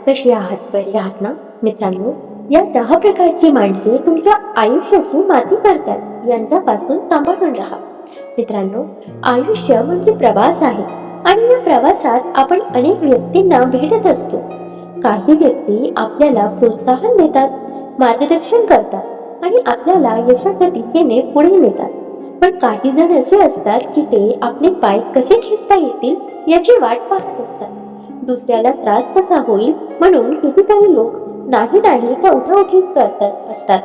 कशी आहात? बरे आहात ना मित्रांनो? या 10 प्रकारची माणसे तुमच्या आयुष्याची माती करतात, यांच्यापासून सांभाळून राहा. मित्रांनो, आयुष्य म्हणजे प्रवास आहे आणि या प्रवासात आपण अनेक व्यक्तींना भेटत असतो. काही व्यक्ती आपल्याला प्रोत्साहन देतात, मार्गदर्शन करतात आणि आपल्याला यशाच्या दिशेने पुढे नेतात. पण काही जण असे असतात की ते आपले पाय कसे खेचता येतील याची वाट पाहत असतात. दुसऱ्याला त्रास कसा होईल म्हणून कितीतरी लोक नाही नाही त्या उठाउठी करतात असतात.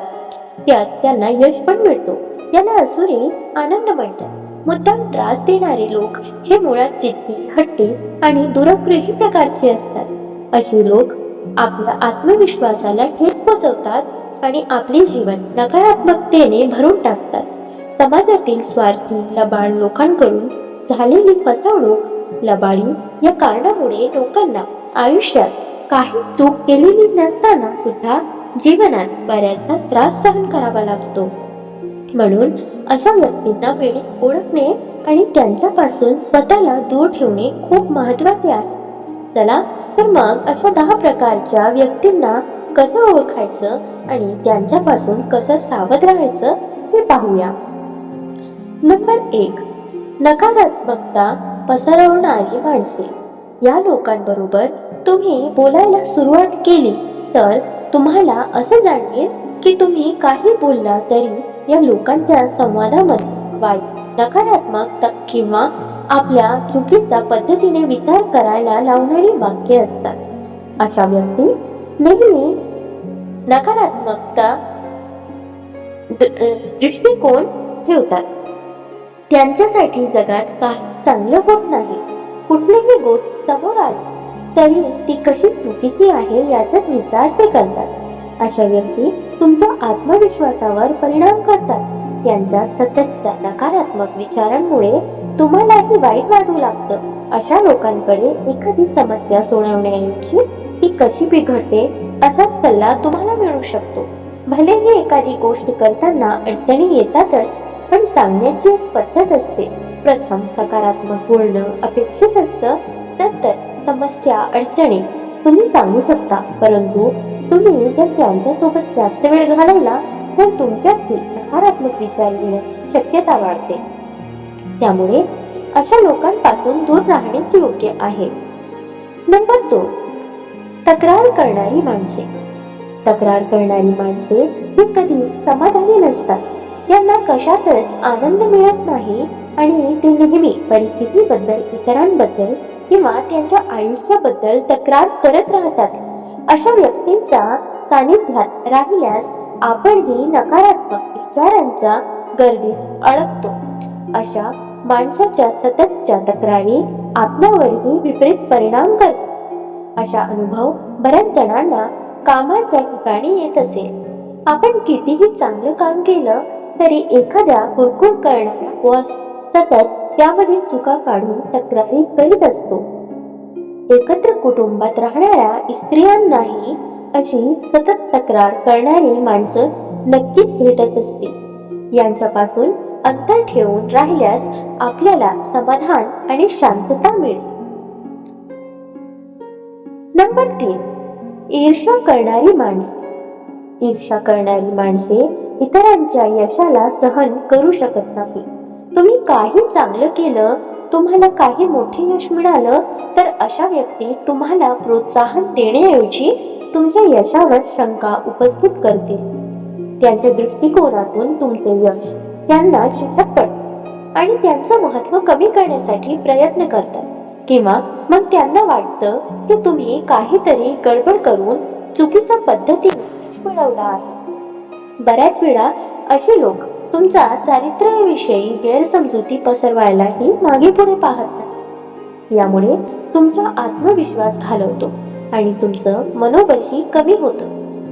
त्यात त्यांना यश पण मिळतो. याला असुरे आनंद म्हणतात. मुद्दाम त्रास देणारे लोक हे मुळात जिद्दी, हट्टी आणि दुराग्रही प्रकारचे असतात. अशी लोक आपल्या आत्मविश्वासाला ठेच पोचवतात आणि आपले जीवन नकारात्मकतेने भरून टाकतात. समाजातील स्वार्थी, लबाड लोकांकडून झालेली फसवणूक, लबाडी या कारणामुळे लोकांना आयुष्यात काही चूक केलेली नसताना सुद्धा जीवनात बऱ्याचदा त्रास सहन करावा लागतो. म्हणून अशा व्यक्तींना वेळीच ओळखणे आणि त्यांच्यापासून स्वतःला दूर ठेवणे खूप महत्त्वाचे आहे. चला तर मग अशा 10 प्रकारच्या व्यक्तींना कसं ओळखायचं आणि त्यांच्यापासून कसं सावध राहायचं हे पाहूया. नंबर 1, नकारात्मकता पसरवणारी माणसे. या लोकांबरोबर तुम्ही बोलायला सुरुवात केली तर तुम्हाला असं जाणवेल की तुम्ही काही बोलला तरी या लोकांच्या संवादामध्ये वाईट, नकारात्मक किंवा आपल्या चुकीचा पद्धतीने विचार करायला लावणारी वाक्ये असतात. अशा व्यक्ती नेहमी नकारात्मकता दृष्टिकोन ठेवतात. त्यांच्यासाठी जगात काही चांगलं होत नाही. कुठलीही गोष्ट समोर आली तरी ती कशी चुकीची आहे याचाच विचार ते करतात. अशा व्यक्ती तुमच्या आत्मविश्वासावर परिणाम करतात. त्यांच्या सततच्या नकारात्मक विचारांमुळे तुम्हालाही वाईट वाटू लागतं. अशा लोकांकडे एखादी समस्या सोडवण्याऐवजी ती कशी बिघडते असा सल्ला तुम्हाला मिळू शकतो. भलेही एखादी गोष्ट करताना अडचणी येतातच, पण सांगण्याची एक पद्धत असते. प्रथम सकारात्मक बोलणं अपेक्षित असतं, नंतर समस्या, अडचणी तुम्ही सांगू शकता. परंतु तुम्ही जर त्यांच्यासोबत जास्त वेळ घालवला तर तुमच्यातही नकारात्मक विचार येण्याची शक्यता वाढते. त्यामुळे अशा लोकांपासून दूर राहणेच योग्य आहे. नंबर 2, तक्रार करणारी माणसे. तक्रार करणारी माणसे ही कधी समाधानी नसतात. त्यांना कशातच आनंद मिळत नाही आणि ते नेहमी परिस्थितीबद्दल, इतरांबद्दल किंवा त्यांच्या आयुष्याबद्दल तक्रार करत राहतात. अशा व्यक्तींच्या सानिध्यात राहिल्यास आपणही नकारात्मक विचारांच्या गर्दीत अडकतो. अशा माणसाच्या सततच्या तक्रारी आपल्यावरही विपरीत परिणाम करतात. अशा अनुभव बऱ्याच जणांना कामाच्या ठिकाणी येत असेल. आपण कितीही चांगलं काम केलं तरी एखाद्या कुरकुर करणारा बॉस सतत त्यामध्ये चुका काढून तक्रारी करीत असतो. एकत्र कुटुंबात राहणाऱ्या स्त्रियांनाही अशी सतत तक्रार करणारी माणसं नक्कीच भेटत असतील. यांच्यापासून अंतर ठेवून राहिल्यास आपल्याला समाधान आणि शांतता मिळेल. नंबर 3, ईर्ष्या करणारी माणसे. ईर्ष्या करणारी माणसे इतरांच्या यशाला सहन करू शकत नाही. तुम्ही काही चांगलं केलं, तुम्हाला काही मोठे यश मिळालं तर अशा व्यक्ती तुम्हाला प्रोत्साहन देण्याऐवजी तुमच्या यशावर शंका उपस्थित करतील. त्यांच्या दृष्टिकोनातून तुमचे यश त्यांना शिल्लक पडते आणि त्यांचं महत्त्व कमी करण्यासाठी प्रयत्न करतात. किंवा मग त्यांना वाटतं की तुम्ही काहीतरी गडबड करून चुकीच्या पद्धतीने यश मिळवलं आहे. बऱ्याच वेळा असे लोक तुमचा चारित्र्याविषयी गैरसमजुती पसरवायलाही मागे पुढे पाहत नाही. यामुळे तुमचा आत्मविश्वास घालवतो आणि तुमचं मनोबलही कमी होतं.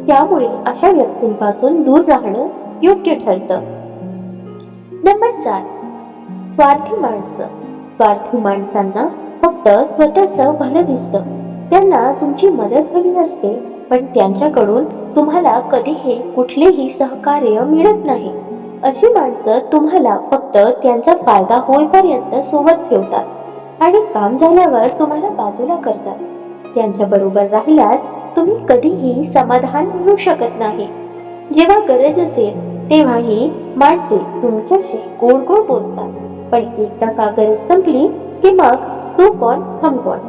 त्यामुळे अशा व्यक्तींपासून दूर राहणं योग्य ठरतं. नंबर 4, स्वार्थी माणसं. स्वार्थी माणसांना फक्त स्वतःचं भलं दिसतं. त्यांना तुमची मदत हवी असते, पण त्यांच्याकडून तुम्हाला कधीही कुठलेही सहकार्य मिळत नाही. अशी माणसं तुम्हाला फक्त त्यांचा फायदा होईपर्यंत सोबत ठेवतात आणि काम झाल्यावर तुम्हाला बाजूला करतात. त्यांच्या बरोबर राहिल्यास तुम्ही कधीही समाधान मिळवू शकत नाही. जेव्हा गरज असेल तेव्हा ही माणसे तुमच्याशी गोड गोड बोलतात, पण एकदा का गरज संपली की मग तू कोण हम कोण.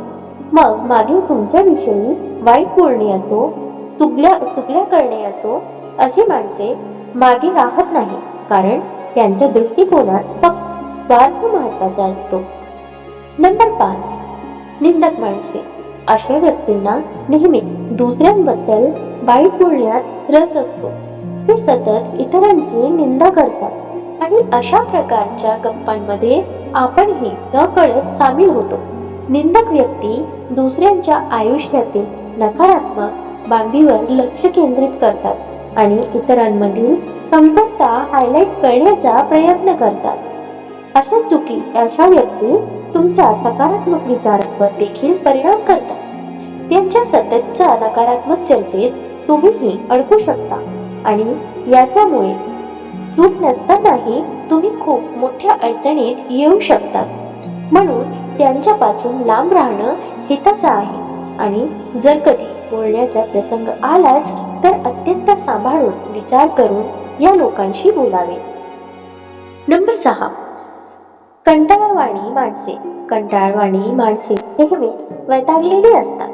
मग मागे तुमच्याविषयी वाईट बोलणे असो, चुगल्या करणे असो, अशी माणसे मागे राहत नाही, कारण त्यांच्या दृष्टिकोनात फक्त स्वार्थ महत्वाचा असतो. नंबर 5, निंदक माणसे. अशा व्यक्तींना नेहमीच दुसऱ्यांबद्दल वाईट बोलण्यात रस असतो. ते सतत इतरांची निंदा करतात आणि अशा प्रकारच्या गप्पांमध्ये आपणही नकळत सामील होतो. निंदक व्यक्ती दुसऱ्यांच्या आयुष्यातील नकारात्मक बाबीवर लक्ष केंद्रित करतात आणि इतरांमधील कमतरता हायलाइट करण्याचा प्रयत्न करतात. अशा व्यक्ती तुमच्या सकारात्मक विचारांवर देखील परिणाम करतात. त्यांच्या सततच्या नकारात्मक चर्चेत तुम्हीही अडकू शकता आणि याच्यामुळे चूक नसतानाही तुम्ही खूप मोठ्या अडचणीत येऊ शकता. म्हणून त्यांच्यापासून लांब राहणं हिताचं आहे आणि जर कधी बोलण्याचा प्रसंग आलाच तर अत्यंत सांभाळून विचार करून या लोकांशी बोलावे. नंबर 6, कंटाळवाणी माणसे. कंटाळवाणी माणसे नेहमीच वैतागलेली असतात.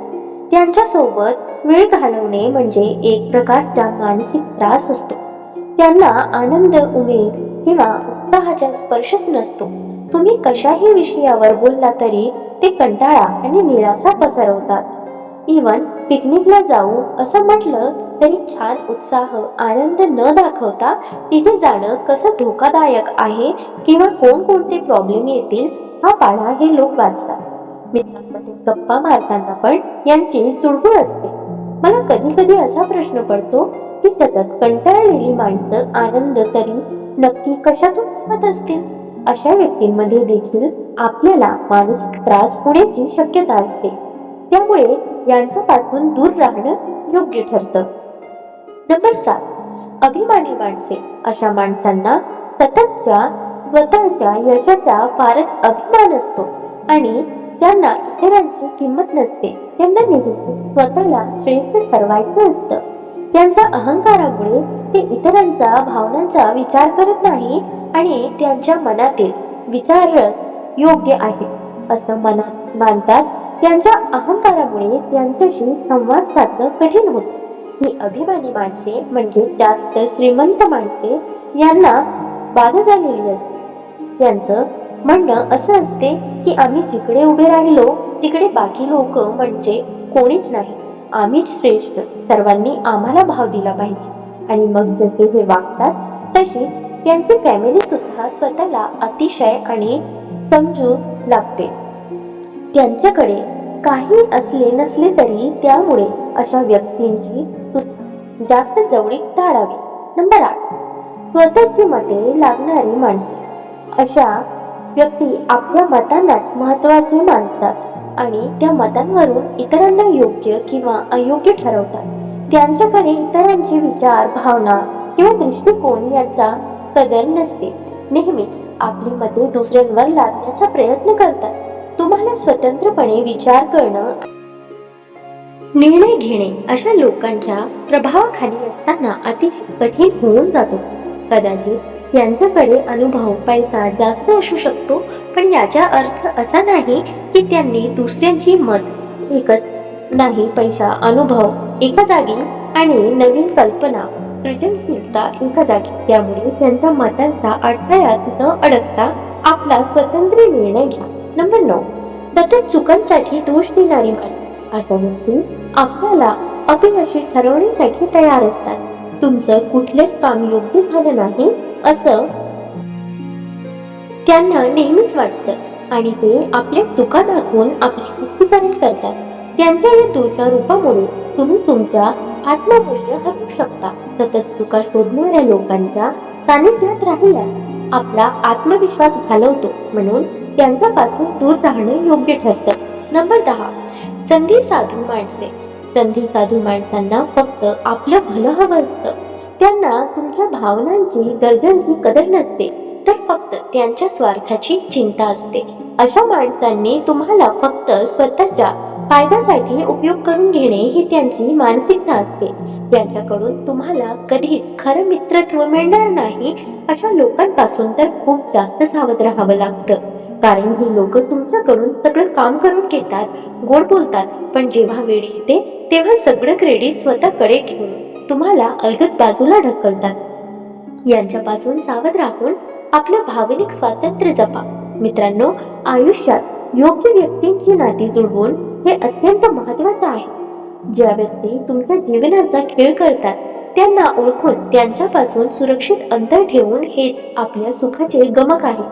त्यांच्यासोबत वेळ घालवणे म्हणजे एक प्रकारचा मानसिक त्रास असतो. त्यांना आनंद, उमेद किंवा उत्साहाचा स्पर्शच नसतो. तुम्ही कशाही विषयावर बोलला तरी ते कंटाळा आणि निराशा पसरवतात. इवन पिकनिकला जाऊ असं म्हटलं तरी छान उत्साह, आनंद न दाखवता तिथे जाणं कसं धोकादायक आहे किंवा कोणकोणते प्रॉब्लेम येतील हा पाढा हे लोक वाचतात. मित्रांमध्ये गप्पा मारताना पण यांची चुळबुळ असते. मला कधी कधी असा प्रश्न पडतो की सतत कंटाळलेली माणसं आनंद तरी नक्की कशातून मिळवत असतील. अशा व्यक्तींमध्ये देखील आपल्याला मानसिक त्रास होण्याची शक्यता असते. त्यामुळे यांच्यापासून दूर राहणं योग्य ठरतं. नंबर 7, अभिमानी माणसे. अशा माणसांना स्वतःच्या यशाचा फारच अभिमान असतो आणि त्यांना इतरांची किंमत नसते. त्यांना नेहमी स्वतःला श्रेष्ठ ठरवायचं असतं. त्यांच्या अहंकारामुळे ते इतरांच्या भावनांचा विचार करत नाही आणि त्यांच्या मनातील विचाररस योग्य आहे असं मनात मानतात. त्यांच्या अहंकारामुळे त्यांच्याशी संवाद साधणं कठीण होतं. ही अभिमानी माणसे म्हणजे जास्त श्रीमंत माणसे यांना बाधा झालेली असते. त्यांचं म्हणणं असं असते की आम्ही जिकडे उभे राहिलो तिकडे बाकी लोक म्हणजे कोणीच नाही, आम्हीच श्रेष्ठ, सर्वांनी आम्हाला भाव दिला पाहिजे. आणि मग जसे हे वागतात तशीच त्यांची फॅमिली सुद्धा स्वतःला अतिशय आणि समजू लागते. त्यांच्याकडे काही असले नसले तरी त्यामुळे अशा व्यक्तींची सुद्धा जास्त जवळीक टाळावी. नंबर 8, स्वतःची मते लागणारी माणसे. अशा व्यक्ती आपल्या मतांनाच महत्त्वाचे मानतात आणि त्या मतांवरून इतरांना योग्य किंवा अयोग्य ठरवतात. त्यांच्याकडे इतरांचे विचार, भावना किंवा दृष्टिकोन याचा कदर नसते. नेहमीच आपली मते दुसऱ्यांवर लादण्याचा प्रयत्न करतात. तुम्हाला स्वतंत्रपणे विचार करणं, निर्णय घेणे अशा लोकांच्या प्रभावाखाली असताना अतिशय कठीण होऊन जातो. कदाचित त्यांच्याकडे अनुभव, पैसा जास्त असू शकतो, पण याचा अर्थ असा नाही की त्यांनी दुसऱ्यांची मत एकच नाही, पैसा, अनुभव एका जागी आणि नवीन कल्पना, सृजनशीलता एका जागी. त्यामुळे त्यांच्या मतांचा अडथळ्यात न अडकता आपला स्वतंत्र निर्णय घ्या. नंबर 9, सतत चुकांसाठी दोष देणारी माणसे. अशा व्यक्ती आपल्याला अपयशी ठरवण्यासाठी तयार असतात. तुमचं कुठलेच काम योग्य झालं नाही असं त्यांना नेहमीच वाटतं आणि ते आपल्या चुका दाखवून आपले तिरस्करण करतात. त्यांच्या या दोषारोपामुळे तुम्ही तुमच्या आत्ममूल्य हरवू शकता. सतत चुका शोधणाऱ्या लोकांच्या सानिध्यात राहिल्यास आपला आत्मविश्वास घालवतो, म्हणून त्यांच्यापासून दूर राहणं योग्य ठरतं. नंबर 10, संधी साधू माणसे. संधी साधू माणसांना फक्त आपलं भलं हवं असतं. त्यांना तुमच्या भावनांची, गरजांची कदर नसते, तर फक्त त्यांच्या स्वार्थाची चिंता असते. अशा माणसांनी तुम्हाला फक्त स्वतःच्या फायद्यासाठी उपयोग करून घेणे ही त्यांची मानसिकता असते. त्यांच्याकडून तुम्हाला कधीच खरं मित्रत्व मिळणार नाही. अशा लोकांपासून तर खूप जास्त सावध राहावं लागतं, कारण ही लोक तुमच्याकडून सगळं काम करून घेतात, गोड बोलतात, पण जेव्हा वेळ येते तेव्हा सगळं क्रेडिट स्वतःकडे घेऊन तुम्हाला अलगद बाजूला ढकलतात. यांच्यापासून सावध राहून आपलं भावनिक स्वातंत्र्य जपा. मित्रांनो, आयुष्यात योग्य व्यक्तींची नाती जुळवून हे अत्यंत महत्त्वाचं आहे. ज्या व्यक्ती तुमच्या जीवनाचा खेळ करतात त्यांना ओळखून त्यांच्यापासून सुरक्षित अंतर ठेवून हेच आपल्या सुखाचे गमक आहे.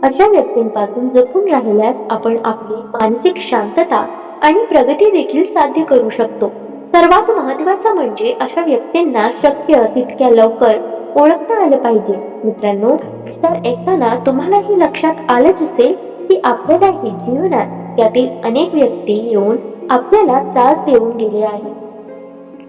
अशा व्यक्तींपासून जपून राहिल्यास आपण आपली मानसिक शांतता आणि प्रगती देखील साध्य करू शकतो. सर्वात महत्त्वाचं म्हणजे अशा व्यक्तींना शक्य तितक्या लवकर ओळखता आलं पाहिजे. मित्रांनो, विचार ऐकताना तुम्हाला हे लक्षात आलंच असेल की आपल्यालाही जीवनात त्यातील अनेक व्यक्ती येऊन आपल्याला त्रास देऊन गेले आहेत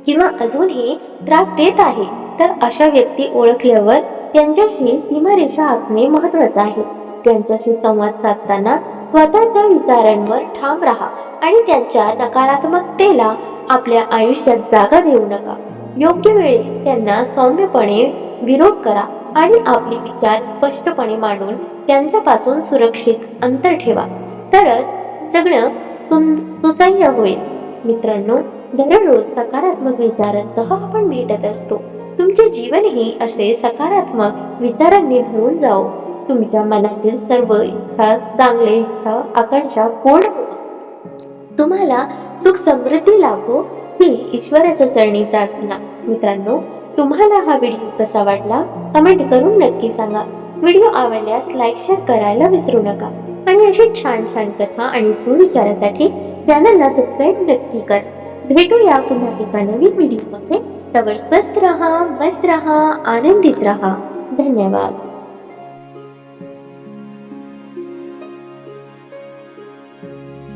किंवा अजूनही त्रास देत आहे. तर अशा व्यक्ती ओळखल्यावर त्यांच्याशी सीमारेषा आखणे महत्त्वाचं आहे. त्यांच्याशी संवाद साधताना स्वतःच्या विचारांवर ठाम राहा आणि त्यांच्या नकारात्मकतेला आपल्या आयुष्यात जागा देऊ नका. योग्य वेळेस त्यांना सौम्यपणे विरोध करा आणि आपले विचार स्पष्टपणे मांडून त्यांच्यापासून सुरक्षित अंतर ठेवा. तरच जगणं सुसह्य होईल. मित्रांनो, दररोज सकारात्मक विचारांसह आपण भेटत असतो. तुमचे जीवनही असे सकारात्मक विचारांनी भरून जाओ. तुमच्या मनातील सर्व इच्छा, चांगल्या इच्छा, आकांक्षा पूर्ण हो. तुम्हाला सुख समृद्धी लाभो ही ईश्वराच्या चरणी प्रार्थना. मित्रांनो, तुम्हाला हा व्हिडिओ कसा वाटला कमेंट करून नक्की सांगा. व्हिडिओ आवडल्यास लाईक शेअर करायला विसरू नका आणि अशी छान छान कथा आणि सुविचारासाठी चॅनलला सबस्क्राईब नक्की कर. भेटूया पुन्हा एका नवीन व्हिडिओमध्ये. तवर स्वस्थ रहा, मस्त रहा, आनंदित रहा. धन्यवाद.